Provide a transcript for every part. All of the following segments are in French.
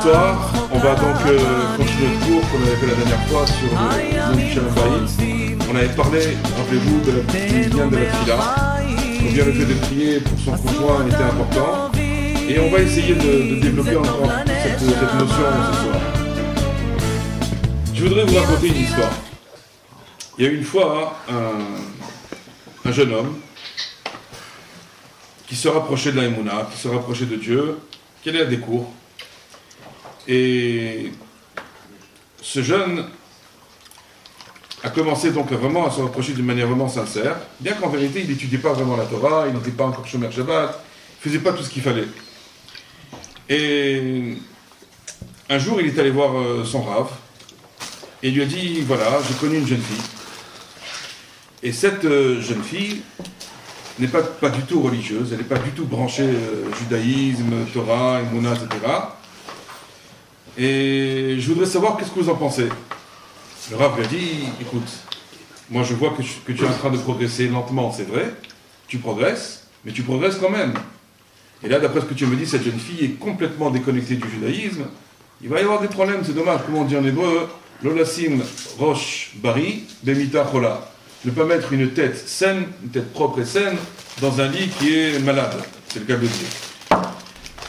soir, on va donc continuer le cours qu'on avait fait la dernière fois sur le Shalom Bayit. On avait parlé, rappelez-vous, de la petite lien de la Tfila. Combien le fait de prier pour son conjoint était important. Et on va essayer de développer encore cette notion ce soir. Je voudrais vous raconter une histoire. Il y a une fois un jeune homme qui se rapprochait de la Emouna, qui se rapprochait de Dieu, qui allait à des cours. Et ce jeune a commencé donc vraiment à se rapprocher d'une manière vraiment sincère, bien qu'en vérité il n'étudiait pas vraiment la Torah, il n'était pas encore Shomer Shabbat, il ne faisait pas tout ce qu'il fallait. Et un jour il est allé voir son Rav et il lui a dit, voilà, j'ai connu une jeune fille. Et cette jeune fille n'est pas du tout religieuse, elle n'est pas du tout branchée judaïsme, Torah, Emouna, etc. Et je voudrais savoir qu'est-ce que vous en pensez. Le Rav lui a dit, écoute, moi je vois que tu es en train de progresser lentement, c'est vrai, tu progresses, mais tu progresses quand même. Et là, d'après ce que tu me dis, cette jeune fille est complètement déconnectée du judaïsme, il va y avoir des problèmes, c'est dommage, comment on dit en hébreu, Lolasim rosh bari, bemita chola. Ne pas mettre une tête saine, une tête propre et saine, dans un lit qui est malade, c'est le cas de le dire.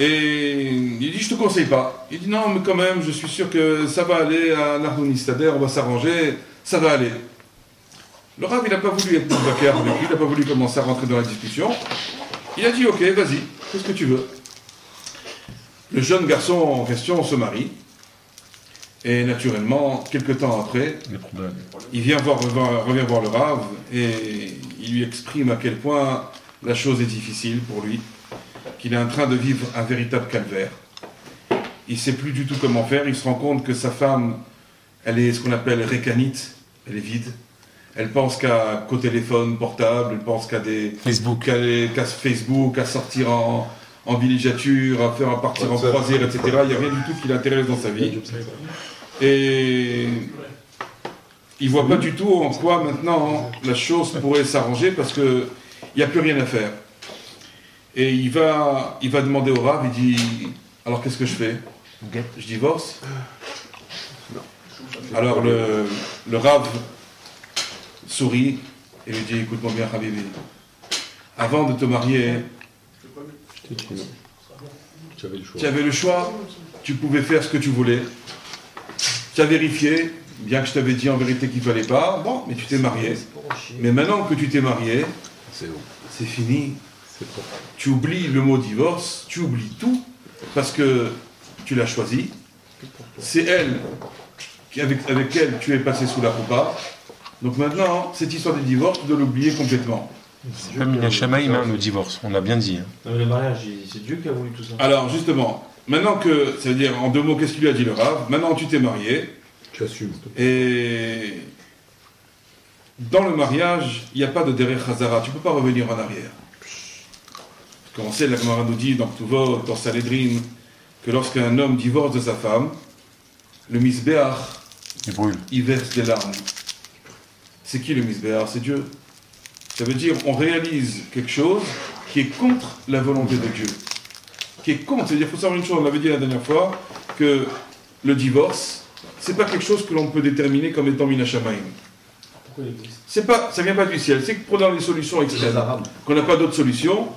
Et il dit, je te conseille pas. Il dit, non, mais quand même, je suis sûr que ça va aller à Nardounistader, on va s'arranger, ça va aller. Le Rav, il n'a pas voulu être vacaire avec lui, il n'a pas voulu commencer à rentrer dans la discussion. Il a dit, ok, vas-y, fais ce que tu veux. Le jeune garçon en question se marie. Et naturellement, quelques temps après, il revient voir le Rav et il lui exprime à quel point la chose est difficile pour lui, qu'il est en train de vivre un véritable calvaire. Il ne sait plus du tout comment faire, il se rend compte que sa femme, elle est ce qu'on appelle récanite, elle est vide. Elle pense qu'au téléphone portable, elle pense qu'à Facebook, à sortir en villégiature, à partir en croisière, etc. Il n'y a rien du tout qui l'intéresse dans sa vie. Et il ne voit pas du tout en quoi maintenant la chose pourrait s'arranger parce qu'il n'y a plus rien à faire. Et il va demander au Rav, il dit, alors qu'est-ce que je fais? Je divorce? Alors le Rav sourit et lui dit, écoute-moi bien Habibi, avant de te marier, tu avais le choix, tu pouvais faire ce que tu voulais. Tu as vérifié, bien que je t'avais dit en vérité qu'il ne fallait pas, bon, mais tu t'es marié. Mais maintenant que tu t'es marié, c'est fini. Tu oublies le mot divorce, tu oublies tout, parce que tu l'as choisi. C'est elle avec elle tu es passé sous la coupa. Donc maintenant, cette histoire du divorce, tu dois l'oublier complètement. C'est pas Mina Shamaïm, le divorce, on l'a bien dit. Le mariage, c'est Dieu qui a voulu tout ça. Alors justement, maintenant que, ça veut dire en deux mots, qu'est-ce qu'il lui a dit le Rav? Maintenant tu t'es marié. Tu assumes. Et dans le mariage, il n'y a pas de derech Hazara, tu ne peux pas revenir en arrière. Comme on sait, la Gemara nous dit dans Ktuvot, dans Sanhedrin, que lorsqu'un homme divorce de sa femme, le misbéach, il verse des larmes. C'est qui le misbéach? C'est Dieu. Ça veut dire on réalise quelque chose qui est contre la volonté de Dieu. Qui est contre, c'est-à-dire, il faut savoir une chose, on l'avait dit la dernière fois, que le divorce, c'est pas quelque chose que l'on peut déterminer comme étant Mina Shamaïm. Pourquoi il existe? Ça vient pas du ciel, c'est que pendant les solutions extrêmes, qu'on n'a pas d'autres solutions,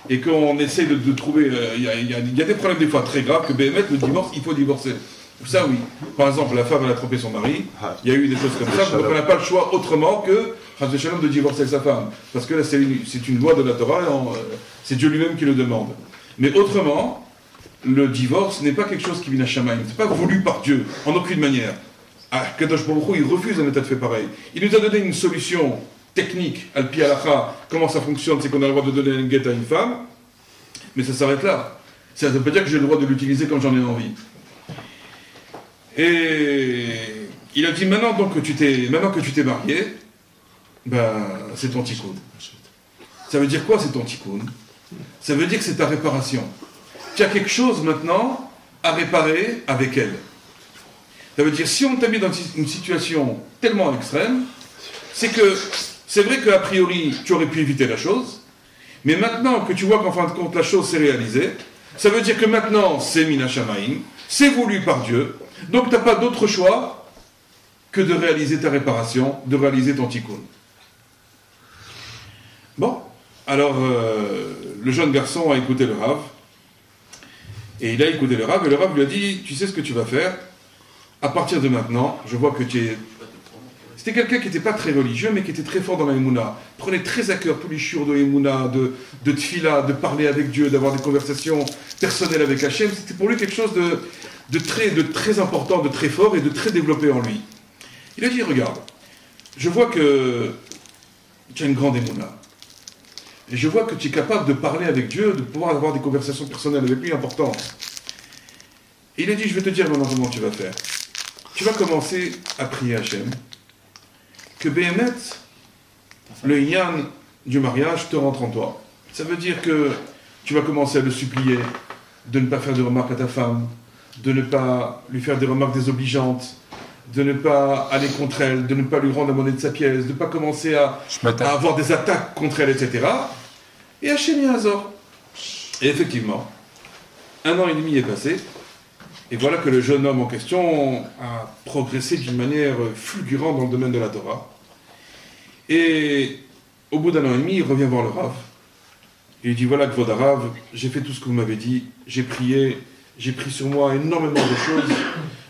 et qu'on essaie de trouver, il y a des problèmes des fois très graves, que BMF, le divorce, il faut divorcer. Ça oui. Par exemple, la femme, elle a trompé son mari, il y a eu des choses comme ça, donc on n'a pas le choix autrement que de divorcer avec sa femme. Parce que là, c'est une loi de la Torah, c'est Dieu lui-même qui le demande. Mais autrement, le divorce n'est pas quelque chose qui vient à Shamaïm. C'est pas voulu par Dieu, en aucune manière. Kadosh Baruch Hu, il refuse un état de fait pareil. Il nous a donné une solution technique, al-pi halakha, comment ça fonctionne, c'est qu'on a le droit de donner un guet à une femme, mais ça s'arrête là. Ça ne veut pas dire que j'ai le droit de l'utiliser quand j'en ai envie. Et il a dit, maintenant que tu t'es marié, ben, c'est ton tikkun. Ça veut dire quoi, c'est ton tikkun? Ça veut dire que c'est ta réparation. Tu as quelque chose maintenant à réparer avec elle. Ça veut dire, si on t'a mis dans une situation tellement extrême, c'est vrai qu'a priori, tu aurais pu éviter la chose, mais maintenant que tu vois qu'en fin de compte, la chose s'est réalisée, ça veut dire que maintenant, c'est Mina Shamaïm, c'est voulu par Dieu, donc tu n'as pas d'autre choix que de réaliser ta réparation, de réaliser ton tikkun. Bon, alors le jeune garçon a écouté le Rav, et il a écouté le Rav, et le Rav lui a dit, tu sais ce que tu vas faire, à partir de maintenant, je vois que tu es... C'était quelqu'un qui n'était pas très religieux, mais qui était très fort dans la Emouna. Prenait très à cœur tous les shiurs de Emouna, de Tfila, de parler avec Dieu, d'avoir des conversations personnelles avec Hachem. C'était pour lui quelque chose de très important, de très fort et de très développé en lui. Il a dit, regarde, je vois que tu as une grande Emouna. Et je vois que tu es capable de parler avec Dieu, de pouvoir avoir des conversations personnelles avec lui importantes. Et il a dit, je vais te dire maintenant comment tu vas faire. Tu vas commencer à prier Hachem. Que Béhémet, le yan du mariage te rentre en toi. Ça veut dire que tu vas commencer à le supplier de ne pas faire de remarques à ta femme, de ne pas lui faire des remarques désobligeantes, de ne pas aller contre elle, de ne pas lui rendre la monnaie de sa pièce, de ne pas commencer à avoir des attaques contre elle, etc. Et Hachem Yazor. Et effectivement, 1 an et demi est passé, et voilà que le jeune homme en question a progressé d'une manière fulgurante dans le domaine de la Torah. Et au bout d'1 an et demi, il revient voir le Rav. Et il dit, voilà que votre Rav, j'ai fait tout ce que vous m'avez dit, j'ai prié, j'ai pris sur moi énormément de choses,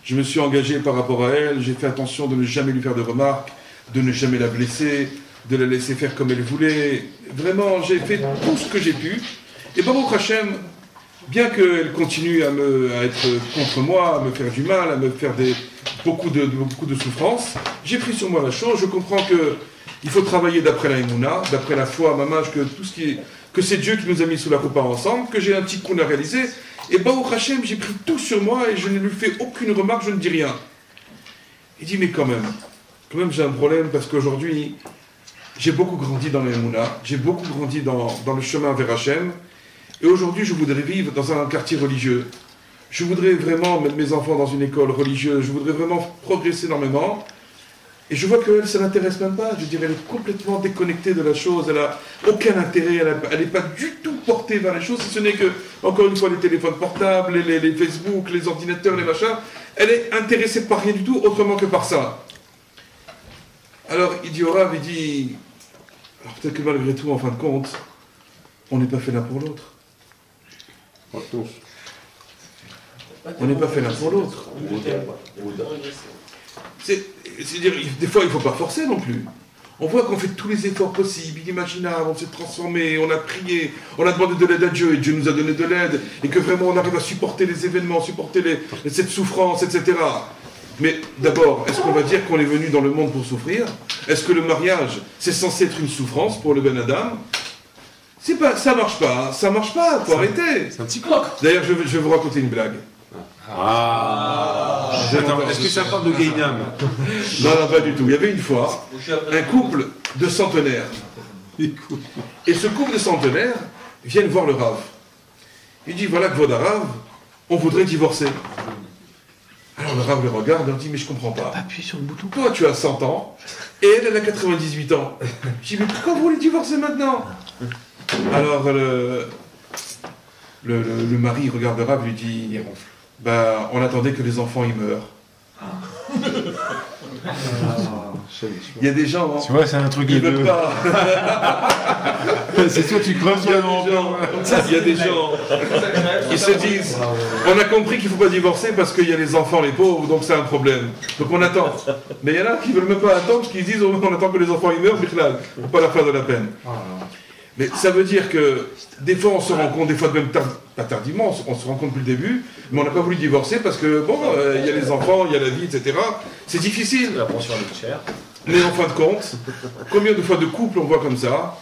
je me suis engagé par rapport à elle, j'ai fait attention de ne jamais lui faire de remarques, de ne jamais la blesser, de la laisser faire comme elle voulait. Vraiment, j'ai fait tout ce que j'ai pu. Et Baruch Hashem, bien qu'elle continue à être contre moi, à me faire du mal, à me faire beaucoup de souffrances, j'ai pris sur moi la chose, je comprends qu'il faut travailler d'après la Emouna, d'après la foi, mamage, que c'est Dieu qui nous a mis sous la coupa ensemble, que j'ai un petit coup à réaliser, et Baruch Hashem, j'ai pris tout sur moi et je ne lui fais aucune remarque, je ne dis rien. Il dit, mais quand même j'ai un problème parce qu'aujourd'hui, j'ai beaucoup grandi dans la Emouna, j'ai beaucoup grandi dans le chemin vers Hachem, et aujourd'hui, je voudrais vivre dans un quartier religieux. Je voudrais vraiment mettre mes enfants dans une école religieuse. Je voudrais vraiment progresser énormément. Et je vois qu'elle, ça ne l'intéresse même pas. Je dirais, elle est complètement déconnectée de la chose. Elle n'a aucun intérêt. Elle n'est pas du tout portée vers les choses. Si ce n'est que, encore une fois, les téléphones portables, les Facebook, les ordinateurs, les machins. Elle est intéressée par rien du tout, autrement que par ça. Alors, il dit au Rav, il dit, alors peut-être que malgré tout, en fin de compte, on n'est pas fait l'un pour l'autre. On n'est pas fait l'un pour l'autre. C'est-à-dire, des fois, il ne faut pas forcer non plus. On voit qu'on fait tous les efforts possibles, inimaginables, on s'est transformé, on a prié, on a demandé de l'aide à Dieu, et Dieu nous a donné de l'aide, et que vraiment on arrive à supporter les événements, supporter cette souffrance, etc. Mais d'abord, est-ce qu'on va dire qu'on est venu dans le monde pour souffrir? Est-ce que le mariage, c'est censé être une souffrance pour le Ben Adam? Ça marche pas, faut arrêter. C'est un petit coq. D'ailleurs, je vais vous raconter une blague. Attends, est-ce que ça parle de Gainam? Non, pas du tout. Il y avait une fois un couple de centenaires. Et ce couple de centenaires viennent voir le Rav. Il dit, voilà que votre Rav, on voudrait divorcer. Alors le Rav le regarde et leur dit, mais je comprends pas. Appuie sur le bouton. Toi, tu as 100 ans et elle a 98 ans. Je dis, mais pourquoi vous voulez divorcer maintenant? Alors le mari regarde le Rav et lui dit, bah, on attendait que les enfants y meurent. Il y a des gens, tu vois, c'est un truc qui ne veulent pas. C'est toi, tu creuses le Il y a des gens qui se disent, on a compris qu'il ne faut pas divorcer parce qu'il y a les enfants, les pauvres, donc c'est un problème. Donc on attend. Mais il y en a qui ne veulent même pas attendre, parce qu'ils disent, on attend que les enfants y meurent, pour pas leur faire de la peine. Mais ça veut dire que des fois on se rend compte, des fois même pas tardivement, on se rend compte depuis le début, mais on n'a pas voulu divorcer parce que bon, il y a les enfants, il y a la vie, etc. C'est difficile. La pension est chère. Mais en fin de compte, combien de fois de couples on voit comme ça?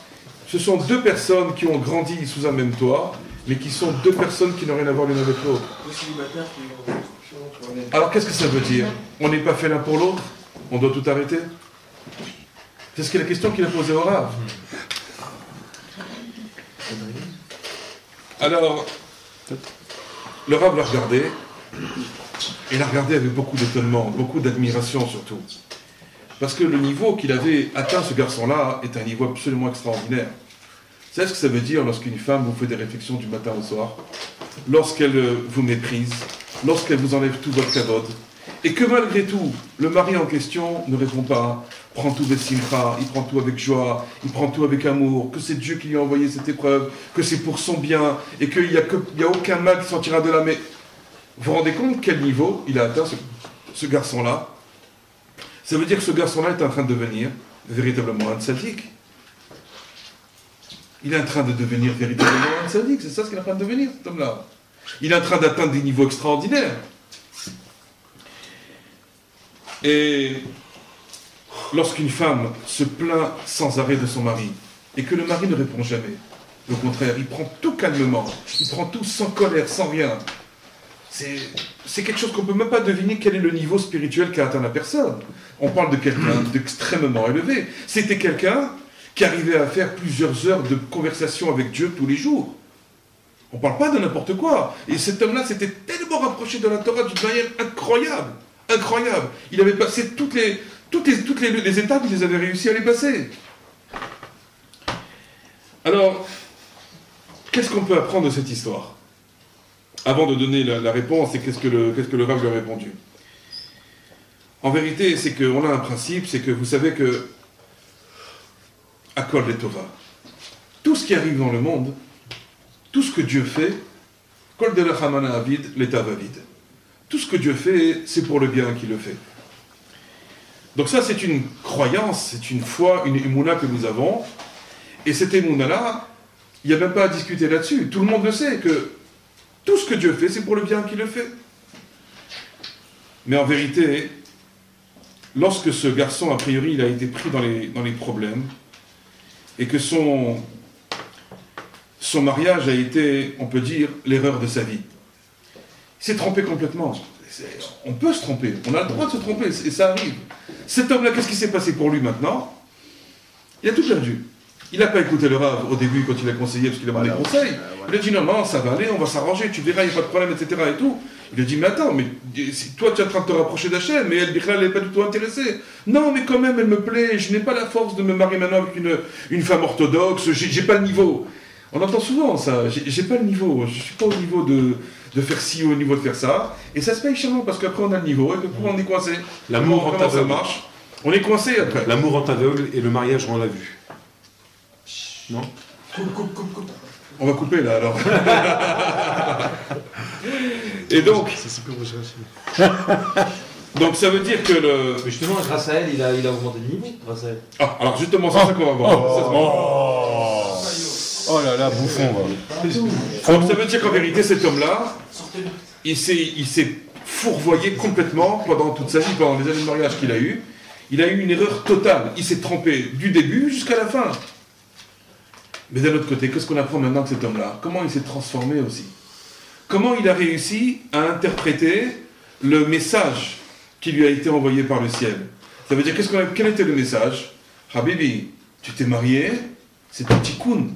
Ce sont deux personnes qui ont grandi sous un même toit, mais qui sont deux personnes qui n'ont rien à voir l'une avec l'autre. Alors qu'est-ce que ça veut dire? On n'est pas fait l'un pour l'autre? On doit tout arrêter? C'est ce que la question qu'il a posée au Rav. Alors, le Rav l'a regardé, et l'a regardé avec beaucoup d'étonnement, beaucoup d'admiration surtout. Parce que le niveau qu'il avait atteint, ce garçon-là, est un niveau absolument extraordinaire. savez ce que ça veut dire lorsqu'une femme vous fait des réflexions du matin au soir? Lorsqu'elle vous méprise, lorsqu'elle vous enlève tout votre kavod, et que malgré tout, le mari en question ne répond pas, prend tout avec simcha, il prend tout avec joie, il prend tout avec amour, que c'est Dieu qui lui a envoyé cette épreuve, que c'est pour son bien, et qu'il n'y a aucun mal qui sortira de là. Mais vous vous rendez compte quel niveau il a atteint ce garçon-là? Ça veut dire que ce garçon-là est en train de devenir véritablement un tzaddik. Il est en train de devenir véritablement un tzaddik, c'est ça ce qu'il est en train de devenir, cet homme-là. Il est en train d'atteindre des niveaux extraordinaires. Et lorsqu'une femme se plaint sans arrêt de son mari, et que le mari ne répond jamais, au contraire, il prend tout calmement, il prend tout sans colère, sans rien, c'est quelque chose qu'on ne peut même pas deviner quel est le niveau spirituel qu'a atteint la personne. On parle de quelqu'un d'extrêmement élevé. C'était quelqu'un qui arrivait à faire plusieurs heures de conversation avec Dieu tous les jours. On ne parle pas de n'importe quoi. Et cet homme-là s'était tellement rapproché de la Torah d'une manière incroyable. Incroyable. Il avait passé toutes les étapes, il les avait réussi à les passer. Alors, qu'est-ce qu'on peut apprendre de cette histoire? Avant de donner la réponse, et qu'est-ce que le Rav lui a répondu? En vérité, c'est qu'on a un principe, c'est que vous savez que Akol Letova, tout ce qui arrive dans le monde, tout ce que Dieu fait, Kol de la Hamana Avid, l'état va vide. Tout ce que Dieu fait, c'est pour le bien qu'il le fait. Donc ça, c'est une croyance, c'est une foi, une émouna que nous avons. Et cette émouna-là, il n'y a même pas à discuter là-dessus. Tout le monde le sait, que tout ce que Dieu fait, c'est pour le bien qu'il le fait. Mais en vérité, lorsque ce garçon, a priori, il a été pris dans les problèmes, et que son mariage a été, on peut dire, l'erreur de sa vie. Il s'est trompé complètement. On peut se tromper, on a le droit de se tromper, et ça arrive. Cet homme-là, qu'est-ce qui s'est passé pour lui maintenant? Il a tout perdu. Il n'a pas écouté le Rav au début quand il a conseillé, parce qu'il a demandé des conseils. Il a dit non, ça va aller, on va s'arranger, tu verras, il n'y a pas de problème, etc. Et tout. Il a dit mais attends, mais toi tu es en train de te rapprocher d'Hachem, mais elle n'est pas du tout intéressée. Non, mais quand même, elle me plaît, je n'ai pas la force de me marier maintenant avec une femme orthodoxe, j'ai pas le niveau. On entend souvent ça, j'ai pas le niveau, je suis pas au niveau de faire ci ou au niveau de faire ça. Et ça se paye charmant parce qu'après on a le niveau, et après on est coincé. L'amour rend aveugle. Ça marche. On est coincé après. L'amour rend aveugle et le mariage rend la vue. Non? Coupe. On va couper là alors. Et donc. C'est ce que vous cherchez. Donc ça veut dire que le. Mais justement, grâce à elle, il a augmenté de niveau, grâce à elle. Ah, alors justement, c'est ça qu'on va voir. Oh là là, bouffon. Donc ça veut dire qu'en vérité, cet homme-là, il s'est fourvoyé complètement pendant toute sa vie, pendant les années de mariage qu'il a eu. Il a eu une erreur totale. Il s'est trompé du début jusqu'à la fin. Mais d'un autre côté, qu'est-ce qu'on apprend maintenant de cet homme-là? Comment il s'est transformé aussi? Comment il a réussi à interpréter le message qui lui a été envoyé par le ciel? Ça veut dire, quel était le message? Habibi, tu t'es marié, c'est un tikkun.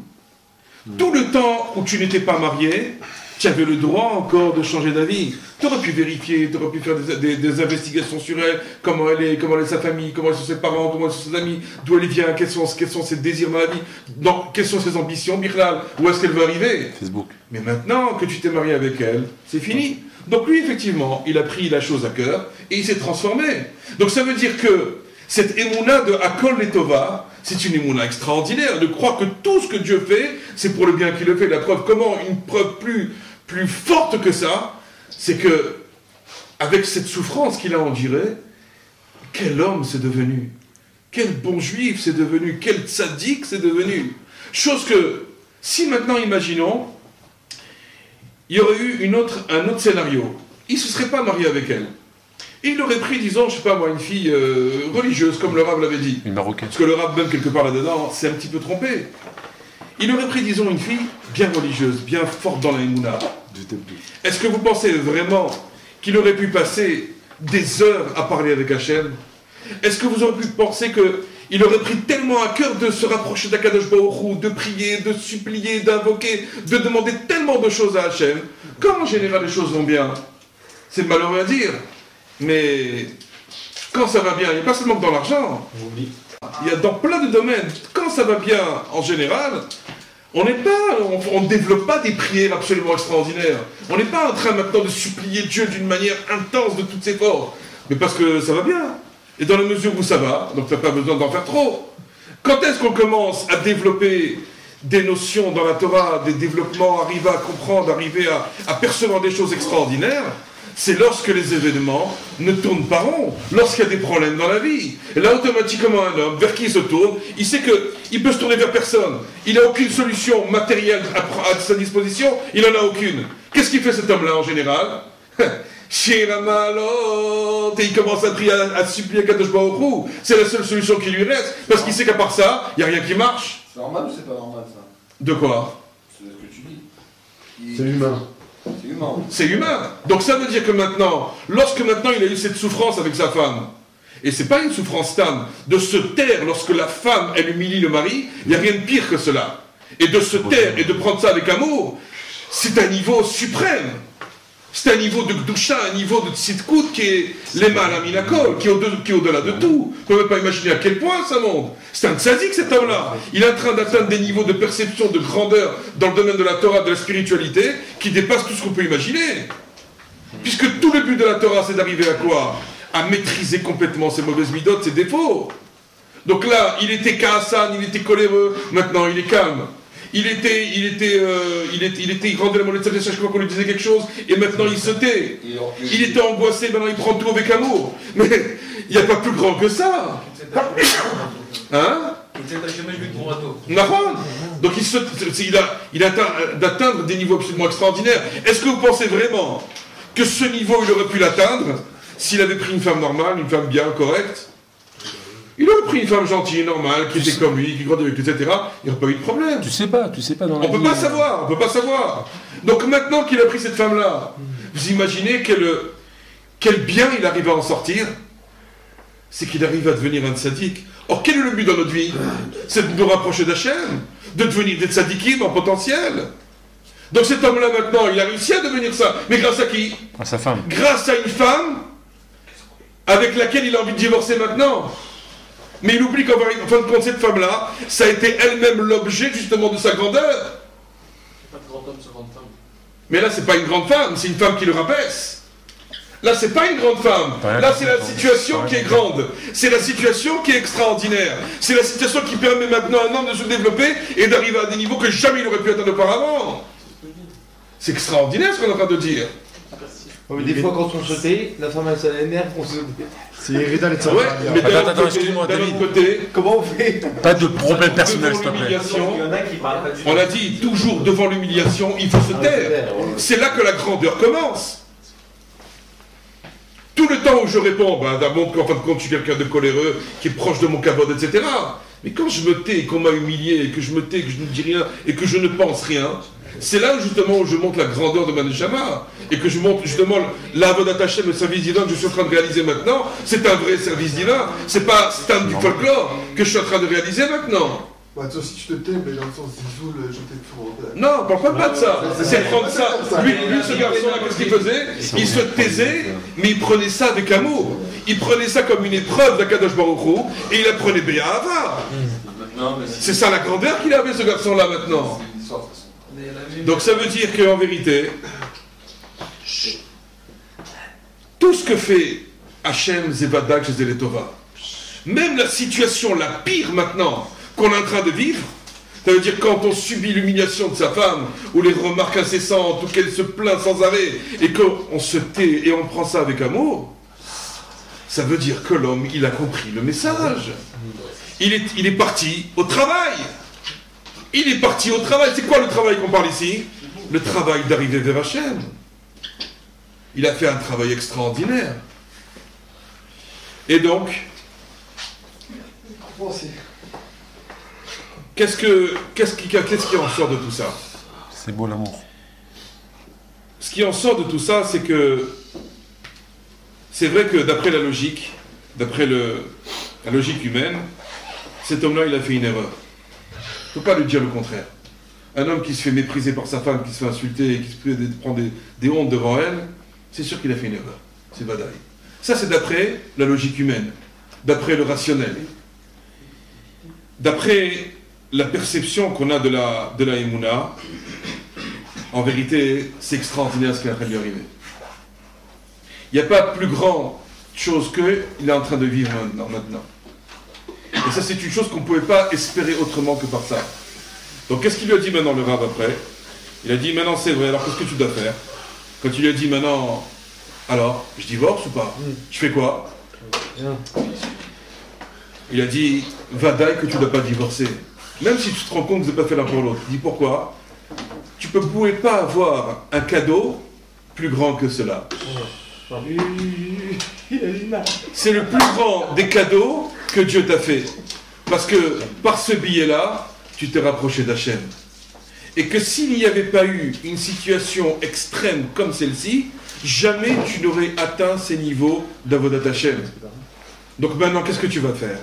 Tout le temps où tu n'étais pas marié, tu avais le droit encore de changer d'avis. Tu aurais pu vérifier, tu aurais pu faire des investigations sur elle, comment elle est sa famille, comment sont ses parents, comment sont ses amis, d'où elle vient, quels sont ses désirs dans la vie, quelles sont ses ambitions, Birlal, où est-ce qu'elle veut arriver. Facebook. Mais maintenant que tu t'es marié avec elle, c'est fini. Donc lui, effectivement, il a pris la chose à cœur et il s'est transformé. Donc ça veut dire que cette émouna de Akol Letova, c'est une émouna extraordinaire, de croire que tout ce que Dieu fait, c'est pour le bien qu'il le fait. La preuve, comment une preuve plus forte que ça, c'est que, avec cette souffrance qu'il a endurée, quel homme c'est devenu, quel bon juif c'est devenu, quel tzaddik c'est devenu. Chose que, si maintenant, imaginons, il y aurait eu un autre scénario, il ne se serait pas marié avec elle. Il aurait pris, disons, je sais pas moi, une fille religieuse, comme le Rav l'avait dit. Une Marocaine. Parce que le Rav, même quelque part là-dedans, s'est un petit peu trompé. Il aurait pris, disons, une fille bien religieuse, bien forte dans la émouna. Est-ce que vous pensez vraiment qu'il aurait pu passer des heures à parler avec Hachem? Est-ce que vous auriez pu penser qu'il aurait pris tellement à cœur de se rapprocher d'Akadosh Baruch Hu, de prier, de supplier, d'invoquer, de demander tellement de choses à Hachem? Quand en général les choses vont bien, c'est malheureux à dire, mais quand ça va bien, il n'y a pas seulement que dans l'argent. Il y a dans plein de domaines, quand ça va bien en général, On ne développe pas des prières absolument extraordinaires. On n'est pas en train maintenant de supplier Dieu d'une manière intense de toutes ses forces. Mais parce que ça va bien. Et dans la mesure où ça va, donc tu n'as pas besoin d'en faire trop. Quand est-ce qu'on commence à développer des notions dans la Torah, des développements, arriver à comprendre, arriver à percevoir des choses extraordinaires? C'est lorsque les événements ne tournent pas rond, lorsqu'il y a des problèmes dans la vie. Et là, automatiquement, un homme, vers qui il se tourne, il sait qu'il peut se tourner vers personne. Il n'a aucune solution matérielle à sa disposition, il n'en a aucune. Qu'est-ce qu'il fait cet homme-là en général? Shiramalot, et il commence à prier, à supplier Kadosh Baruch Hu. C'est la seule solution qui lui reste, parce qu'il sait qu'à part ça, il n'y a rien qui marche. C'est normal ou c'est pas normal ça? De quoi? C'est ce que tu dis. C'est humain. C'est humain. C'est humain. Donc ça veut dire que maintenant, lorsque maintenant il a eu cette souffrance avec sa femme, et c'est pas une souffrance tam, de se taire lorsque la femme, elle humilie le mari, il n'y a rien de pire que cela. Et de se taire et de prendre ça avec amour, c'est un niveau suprême. C'est un niveau de Gdusha, un niveau de Tzidkout qui est l'Ema la Minakol, qui est au-delà de tout. On ne peut même pas imaginer à quel point ça monte. C'est un tzaddik cet homme-là. Il est en train d'atteindre des niveaux de perception, de grandeur dans le domaine de la Torah, de la spiritualité, qui dépassent tout ce qu'on peut imaginer. Puisque tout le but de la Torah, c'est d'arriver à quoi? À maîtriser complètement ses mauvaises midotes, ses défauts. Donc là, il était Kaasan, il était coléreux, maintenant il est calme. Il rendait la monnaie de sagesse chaque fois qu'on lui disait quelque chose, et maintenant il se tait. Il était angoissé, maintenant il prend tout avec amour. Mais il n'y a pas plus grand que ça. Hein? Donc il atteint d'atteindre des niveaux absolument extraordinaires. Est-ce que vous pensez vraiment que ce niveau il aurait pu l'atteindre s'il avait pris une femme normale, une femme bien, correcte? Il aurait pris une femme gentille, normale, qui était comme lui, qui grandit avec lui, etc. Il n'y aurait pas eu de problème. Tu sais pas dans la On peut pas savoir, on peut pas savoir. Donc maintenant qu'il a pris cette femme-là, vous imaginez quel bien il arrive à en sortir? C'est qu'il arrive à devenir un tzaddik. Or, quel est le but dans notre vie? C'est de nous rapprocher d'Hachem, de devenir des tzaddikim en potentiel. Donc cet homme-là maintenant, il a réussi à devenir ça. Mais grâce à qui? À sa femme. Grâce à une femme avec laquelle il a envie de divorcer maintenant. Mais il oublie qu'en fin de compte, cette femme-là, ça a été elle-même l'objet justement de sa grandeur. Pas de grand homme, c'est grande femme. Mais là, c'est pas une grande femme, c'est une femme qui le rabaisse. Là, c'est pas une grande femme. Là, c'est la situation qui est grande. C'est la situation qui est extraordinaire. C'est la situation qui permet maintenant à un homme de se développer et d'arriver à des niveaux que jamais il aurait pu atteindre auparavant. C'est extraordinaire ce qu'on est en train de dire. Ouais, mais des fois, quand on se tait, la femme elle s'énerve, on se. C'est Irida les Ouais, mais Attends, excuse-moi, d'un David. autre côté, Comment on fait? Pas de problème personnel, s'il te plaît. l'humiliation, Il y en a qui parlent pas du tout. on a dit toujours devant l'humiliation, il faut se taire. C'est là que la grandeur commence. Tout le temps où je réponds, d'un monde qu'en fin de compte je suis quelqu'un de coléreux, qui est proche de mon kavod, etc. Mais quand je me tais, qu'on m'a humilié, et que je me tais, que je ne dis rien, et que je ne pense rien, c'est là justement où je montre la grandeur de ma neshama, et que je montre justement l'avodat Hashem, le service divin que je suis en train de réaliser maintenant. C'est un vrai service divin, c'est pas stand du folklore que je suis en train de réaliser maintenant. Bah, toi, si tu te tais, mais dans le sens Zizoul, je t'ai tout. Non, parle pas de ça. C'est prendre ça. Lui, ce garçon-là, qu'est-ce qu'il faisait? Il se taisait, mais il prenait ça avec amour. Il prenait ça comme une épreuve d'Akadosh Baruch Hu, et il apprenait Bé'ahava. C'est ça la grandeur qu'il avait, ce garçon-là, maintenant. Donc ça veut dire qu'en vérité, tout ce que fait Hachem, Zevadak, Zeletova, même la situation la pire maintenant qu'on est en train de vivre, ça veut dire quand on subit l'humiliation de sa femme, ou les remarques incessantes, ou qu'elle se plaint sans arrêt, et qu'on se tait et on prend ça avec amour, ça veut dire que l'homme, il a compris le message. Il est parti au travail. Il est parti au travail. C'est quoi le travail qu'on parle ici? Le travail d'arriver vers Hachem. Il a fait un travail extraordinaire. Et donc, qu'est-ce qui en sort de tout ça? C'est beau l'amour. Ce qui en sort de tout ça, c'est que c'est vrai que d'après la logique, d'après la logique humaine, cet homme-là, il a fait une erreur. Il ne faut pas lui dire le contraire. Un homme qui se fait mépriser par sa femme, qui se fait insulter, qui se prend des hontes devant elle, c'est sûr qu'il a fait une erreur. C'est badaï. Ça, c'est d'après la logique humaine, d'après le rationnel. D'après la perception qu'on a de la Emouna, en vérité, c'est extraordinaire ce qui est en train de lui arriver. Il n'y a pas plus grande chose qu'il est en train de vivre maintenant. Et ça, c'est une chose qu'on ne pouvait pas espérer autrement que par ça. Donc, qu'est-ce qu'il lui a dit maintenant, le Rav, après? Il a dit, maintenant, c'est vrai, alors qu'est-ce que tu dois faire? Quand il lui a dit, maintenant, alors, je divorce ou pas? Je fais quoi? Il a dit, vadaï que tu ne dois pas divorcer. Même si tu te rends compte que vous n'avez pas fait l'un pour l'autre. Il dit, pourquoi? Tu ne pouvais pas avoir un cadeau plus grand que cela. C'est le plus grand des cadeaux que Dieu t'a fait. Parce que par ce billet-là, tu t'es rapproché d'Hachem. Et que s'il n'y avait pas eu une situation extrême comme celle-ci, jamais tu n'aurais atteint ces niveaux d'Avodat Hachem. Donc maintenant, qu'est-ce que tu vas faire?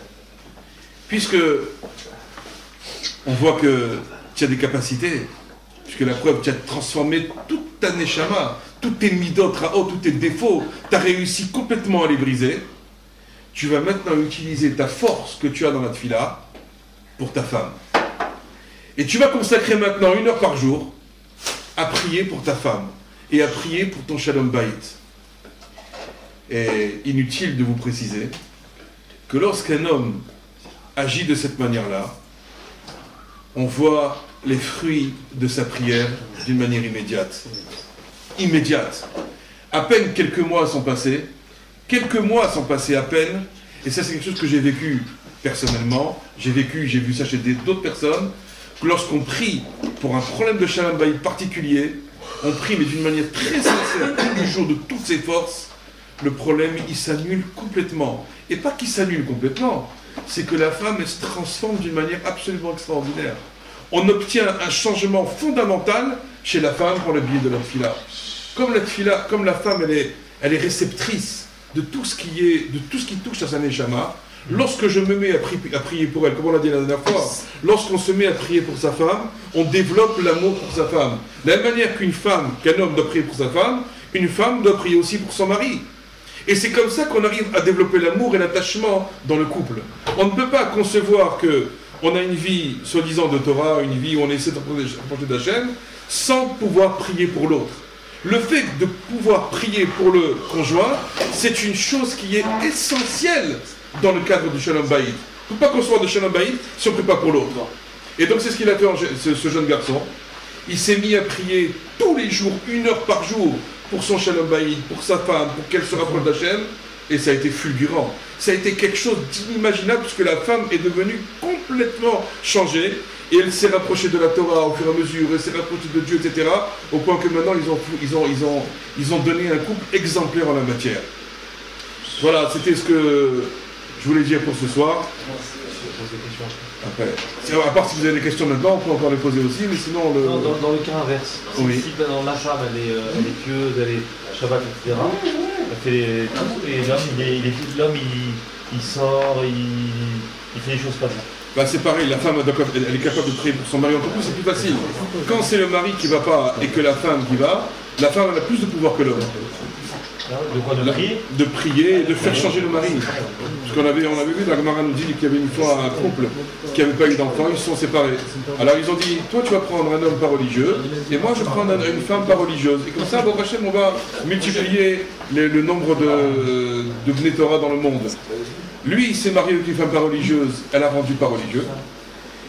Puisque on voit que tu as des capacités, puisque la preuve, tu as transformé toute ta neshama, tous tes midot, ra'ot, tous tes défauts, tu as réussi complètement à les briser. Tu vas maintenant utiliser ta force que tu as dans la tfila pour ta femme. Et tu vas consacrer maintenant 1 heure par jour à prier pour ta femme et à prier pour ton shalom bayit. Et inutile de vous préciser que lorsqu'un homme agit de cette manière-là, on voit les fruits de sa prière d'une manière immédiate. Immédiate. À peine quelques mois sont passés, à peine, et ça c'est quelque chose que j'ai vécu personnellement, j'ai vu ça chez d'autres personnes, que lorsqu'on prie pour un problème de shalom bayit particulier, on prie mais d'une manière très sincère, tous les jours de toutes ses forces, le problème il s'annule complètement. Et pas qu'il s'annule complètement, c'est que la femme elle se transforme d'une manière absolument extraordinaire. On obtient un changement fondamental chez la femme pour le biais de la tfila. Comme la femme elle est réceptrice de tout ce qui touche à sa neshama. Lorsque je me mets à prier pour elle, comme on l'a dit la dernière fois, lorsqu'on se met à prier pour sa femme, on développe l'amour pour sa femme. De la même manière qu'un homme doit prier pour sa femme, une femme doit prier aussi pour son mari. Et c'est comme ça qu'on arrive à développer l'amour et l'attachement dans le couple. On ne peut pas concevoir qu'on a une vie soi-disant de Torah, une vie où on essaie de rapprocher d'Hachem, sans pouvoir prier pour l'autre. Le fait de pouvoir prier pour le conjoint, c'est une chose qui est essentielle dans le cadre du Shalom Bayit. Il ne faut pas concevoir de Shalom Bayit si on ne prie pas pour l'autre. Et donc c'est ce qu'il a fait ce jeune garçon. Il s'est mis à prier tous les jours, 1 heure par jour, pour son Shalom Bayit, pour sa femme, pour qu'elle se rapproche d'Hachem, et ça a été fulgurant. Ça a été quelque chose d'inimaginable, puisque la femme est devenue complètement changée, et elle s'est rapprochée de la Torah au fur et à mesure, elle s'est rapprochée de Dieu, etc., au point que maintenant ils ont donné un couple exemplaire en la matière. Voilà, c'était ce que je voulais dire pour ce soir. Après, à part si vous avez des questions maintenant, on peut encore les poser aussi, mais sinon... Non, dans le cas inverse, oui. Si pendant la femme elle est pieuse, elle est Shabbat, etc., elle fait tout, et l'homme il sort, il fait des choses comme ça. Bah c'est pareil, la femme elle est capable de prier pour son mari, encore plus c'est plus facile. Quand c'est le mari qui ne va pas et que la femme qui va, la femme elle a plus de pouvoir que l'homme. De quoi? De prier? De prier et de faire changer le mari. Parce qu'on avait vu, la Gemara nous dit qu'il y avait une fois un couple qui n'avait pas eu d'enfant, ils se sont séparés. Alors ils ont dit, toi tu vas prendre un homme pas religieux, et moi je vais prendre une femme pas religieuse. Et comme ça, bon, Hachem, on va multiplier le nombre de Bnei Torah dans le monde. Lui, il s'est marié avec une femme pas religieuse, elle a rendu pas religieux.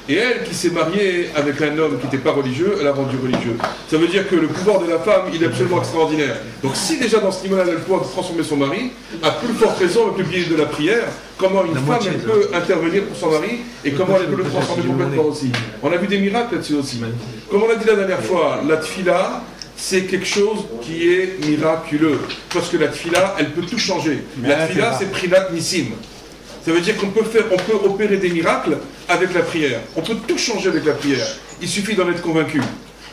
Et elle qui s'est mariée avec un homme qui n'était pas religieux, elle a rendu religieux. Ça veut dire que le pouvoir de la femme, il est absolument extraordinaire. Donc si déjà dans ce niveau-là, elle a le pouvoir de transformer son mari, à plus forte raison avec le biais de la prière, comment une femme elle peut intervenir pour son mari et comment elle peut le transformer complètement aussi. On a vu des miracles là-dessus aussi. Comme on l'a dit la dernière fois, la tfila, c'est quelque chose qui est miraculeux. Parce que la tfila, elle peut tout changer. La tfila, c'est prinat nissim. Ça veut dire qu'on peut opérer des miracles avec la prière. On peut tout changer avec la prière. Il suffit d'en être convaincu.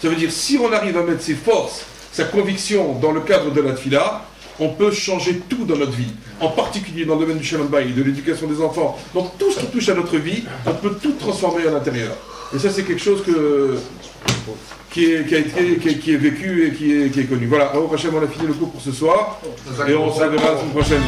Ça veut dire, si on arrive à mettre ses forces, sa conviction dans le cadre de la tfila, on peut changer tout dans notre vie. En particulier dans le domaine du shalom bayit, de l'éducation des enfants. Donc tout ce qui touche à notre vie, on peut tout transformer à l'intérieur. Et ça, c'est quelque chose qui est vécu et qui est connu. Voilà, on a fini le cours pour ce soir. Et on se verra la semaine prochaine.